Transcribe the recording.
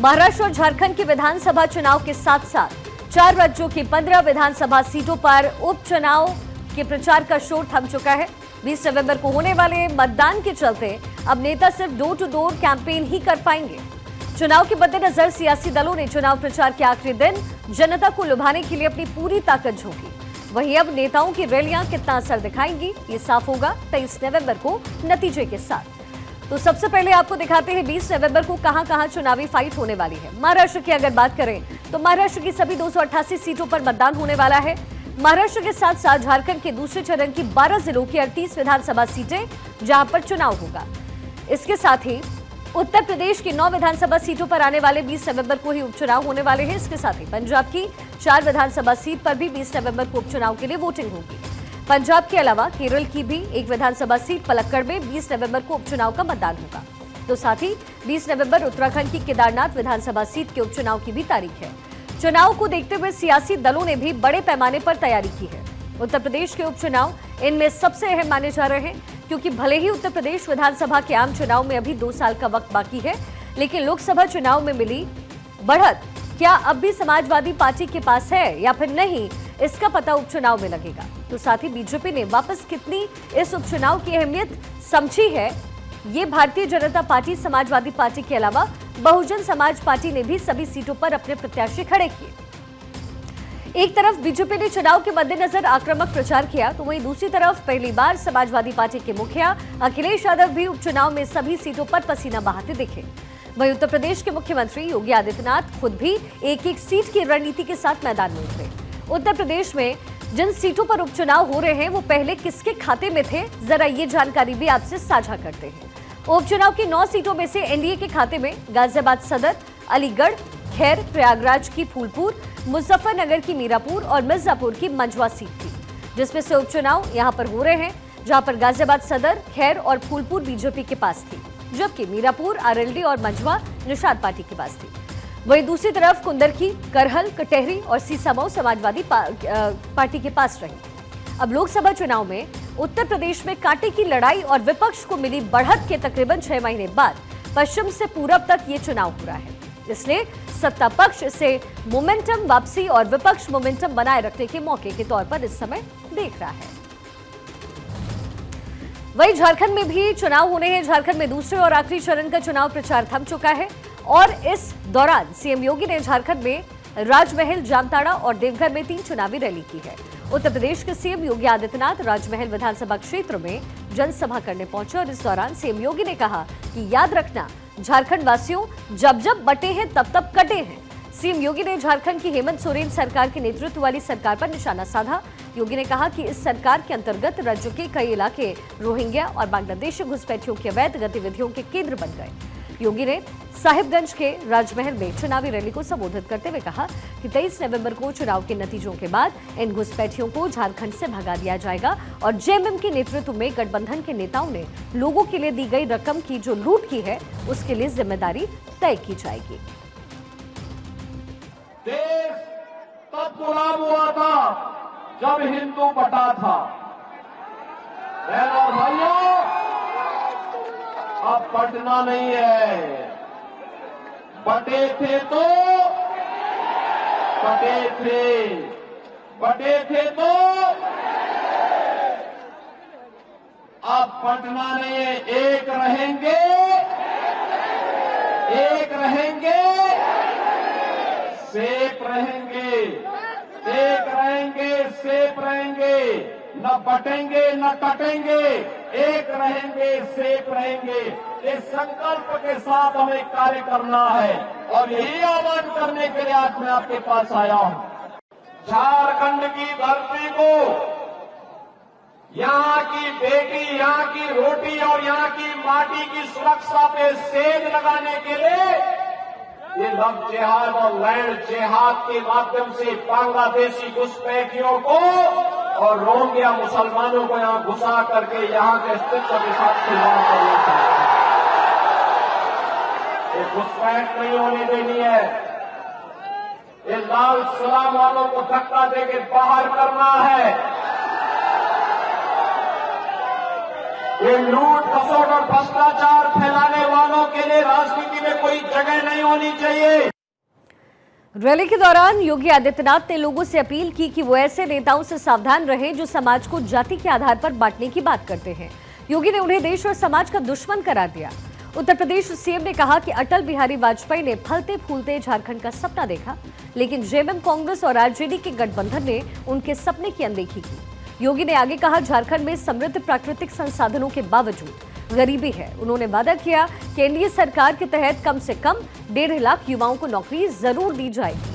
महाराष्ट्र और झारखंड के विधानसभा चुनाव के साथ साथ 4 राज्यों की 15 विधानसभा सीटों पर उपचुनाव के प्रचार का शोर थम चुका है। 20 नवंबर को होने वाले मतदान के चलते अब नेता सिर्फ डोर टू डोर कैंपेन ही कर पाएंगे। चुनाव के मद्देनजर सियासी दलों ने चुनाव प्रचार के आखिरी दिन जनता को लुभाने के लिए अपनी पूरी ताकत झोंकी। वहीं अब नेताओं की रैलियां कितना असर दिखाएंगी, ये साफ होगा 23 नवंबर को नतीजे के साथ। तो सबसे पहले आपको दिखाते हैं 20 नवंबर को कहां-कहां चुनावी फाइट होने वाली है। महाराष्ट्र की अगर बात करें तो महाराष्ट्र की सभी 288 सीटों पर मतदान होने वाला है। महाराष्ट्र के साथ साथ झारखंड के दूसरे चरण की 12 जिलों की 38 विधानसभा सीटें जहां पर चुनाव होगा। इसके साथ ही उत्तर प्रदेश की 9 विधानसभा सीटों पर आने वाले 20 नवंबर को ही उपचुनाव होने वाले हैं। इसके साथ ही पंजाब की 4 विधानसभा सीट पर भी 20 नवंबर को उपचुनाव के लिए वोटिंग होगी। पंजाब के अलावा केरल की भी एक विधानसभा सीट पलक्कड़ में 20 नवंबर को उपचुनाव का मतदान होगा। तो साथ ही 20 नवंबर उत्तराखंड की केदारनाथ विधानसभा सीट के उपचुनाव की भी तारीख है। चुनाव को देखते हुए सियासी दलों ने भी बड़े पैमाने पर तैयारी की है। उत्तर प्रदेश के उपचुनाव इनमें सबसे अहम माने जा रहे हैं, क्योंकि भले ही उत्तर प्रदेश विधानसभा के आम चुनाव में अभी 2 साल का वक्त बाकी है, लेकिन लोकसभा चुनाव में मिली बढ़त क्या अब भी समाजवादी पार्टी के पास है या फिर नहीं, इसका पता उपचुनाव में लगेगा। तो साथ ही बीजेपी ने वापस कितनी इस उपचुनाव की अहमियत समझी है, ये भारतीय जनता पार्टी, समाजवादी पार्टी के अलावा बहुजन समाज पार्टी ने भी सभी सीटों पर अपने प्रत्याशी खड़े किए। एक तरफ बीजेपी ने चुनाव के मद्देनजर आक्रामक प्रचार किया, तो वहीं दूसरी तरफ पहली बार समाजवादी पार्टी के मुखिया अखिलेश यादव भी उपचुनाव में सभी सीटों पर पसीना बहाते दिखे। वहीं उत्तर प्रदेश के मुख्यमंत्री योगी आदित्यनाथ खुद भी एक-एक सीट की रणनीति के साथ मैदान में उतरे। उत्तर प्रदेश में जिन सीटों पर उपचुनाव हो रहे हैं वो पहले किसके खाते में थे, जरा ये जानकारी भी आपसे साझा करते हैं। उपचुनाव की 9 सीटों में से एनडीए के खाते में गाजियाबाद सदर, अलीगढ़, खैर, प्रयागराज की फूलपुर, मुजफ्फरनगर की मीरापुर और मिर्जापुर की मंझवा सीट थी, जिसमें से उपचुनाव यहां पर हो रहे हैं, जहां पर गाजियाबाद सदर, खैर और फूलपुर बीजेपी के पास थी, जबकि मीरापुर, आरएलडी और मंझवा निषाद पार्टी के पास थी। वहीं दूसरी तरफ कुंदरखी, करहल, कटेहरी और सीसामऊ समाजवादी पार्टी के पास रही। अब लोकसभा चुनाव में उत्तर प्रदेश में कांटे की लड़ाई और विपक्ष को मिली बढ़त के तकरीबन 6 महीने बाद पश्चिम से पूरब तक ये चुनाव हो रहा है। इसलिए सत्ता पक्ष इसे मोमेंटम वापसी और विपक्ष मोमेंटम बनाए रखने के मौके के तौर पर इस समय देख रहा है। वहीं झारखंड में भी चुनाव होने हैं। झारखंड में दूसरे और आखिरी चरण का चुनाव प्रचार थम चुका है और इस दौरान सीएम योगी ने झारखंड में राजमहल, जामताड़ा और देवघर में 3 चुनावी रैली की है। उत्तर प्रदेश के सीएम योगी आदित्यनाथ राजमहल विधानसभा क्षेत्र में जनसभा करने पहुंचे और इस दौरान सीएम योगी ने कहा कि याद रखना, झारखंड वासियों, जब जब बटे हैं तब तब कटे हैं। सीएम योगी ने झारखंड की हेमंत सोरेन सरकार के नेतृत्व वाली सरकार पर निशाना साधा। योगी ने कहा कि इस सरकार के अंतर्गत राज्य के कई इलाके रोहिंग्या और बांग्लादेशी घुसपैठियों की अवैध गतिविधियों के केंद्र बन गए। योगी ने साहिबगंज के राजमहल में चुनावी रैली को संबोधित करते हुए कहा कि 23 नवंबर को चुनाव के नतीजों के बाद इन घुसपैठियों को झारखंड से भगा दिया जाएगा और जेएमएम के नेतृत्व में गठबंधन के नेताओं ने लोगों के लिए दी गई रकम की जो लूट की है, उसके लिए जिम्मेदारी तय की जाएगी। देश तब गुलाम हुआ था जब हिंदू बटा था। बहनों और भाइयों, अब बटना नहीं है। बटे थे तो बटे थे, बटे थे तो अब बटना नहीं है। एक रहेंगे, एक रहेंगे, सेफ रहेंगे, एक रहेंगे, सेफ रहेंगे, न बटेंगे न कटेंगे, एक रहेंगे, सेफ रहेंगे। इस संकल्प के साथ हमें कार्य करना है और यही आह्वान करने के लिए आज मैं आपके पास आया हूं। झारखंड की धरती को, यहां की बेटी, यहां की रोटी और यहां की माटी की सुरक्षा पे सेज लगाने के लिए ये लव जिहाद और लैंड जिहाद के माध्यम से बांग्लादेशी घुसपैठियों को और रोहिंग्या मुसलमानों को यहां घुसा करके यहां के अस्तित्व के साथ खिलवाड़ करना चाहते हैं। ये घुसपैठ नहीं होने देनी है। ये लाल सलाम वालों को धक्का देके बाहर करना है। ये लूट खसोट और भ्रष्टाचार फैलाने वालों के लिए राजनीति में कोई जगह नहीं होनी चाहिए। रैली के दौरान योगी आदित्यनाथ ने लोगों से अपील की कि वो ऐसे नेताओं से सावधान रहें जो समाज को जाति के आधार पर बांटने की बात करते हैं। योगी ने उन्हें देश और समाज का दुश्मन करार दिया। उत्तर प्रदेश सीएम ने कहा कि अटल बिहारी वाजपेयी ने फलते फूलते झारखंड का सपना देखा, लेकिन जेएमएम कांग्रेस और आरजेडी के गठबंधन ने उनके सपने की अनदेखी की। योगी ने आगे कहा, झारखंड में समृद्ध प्राकृतिक संसाधनों के बावजूद गरीबी है। उन्होंने वादा किया कि एनडीए सरकार के तहत कम से कम 1.5 लाख युवाओं को नौकरी जरूर दी जाएगी।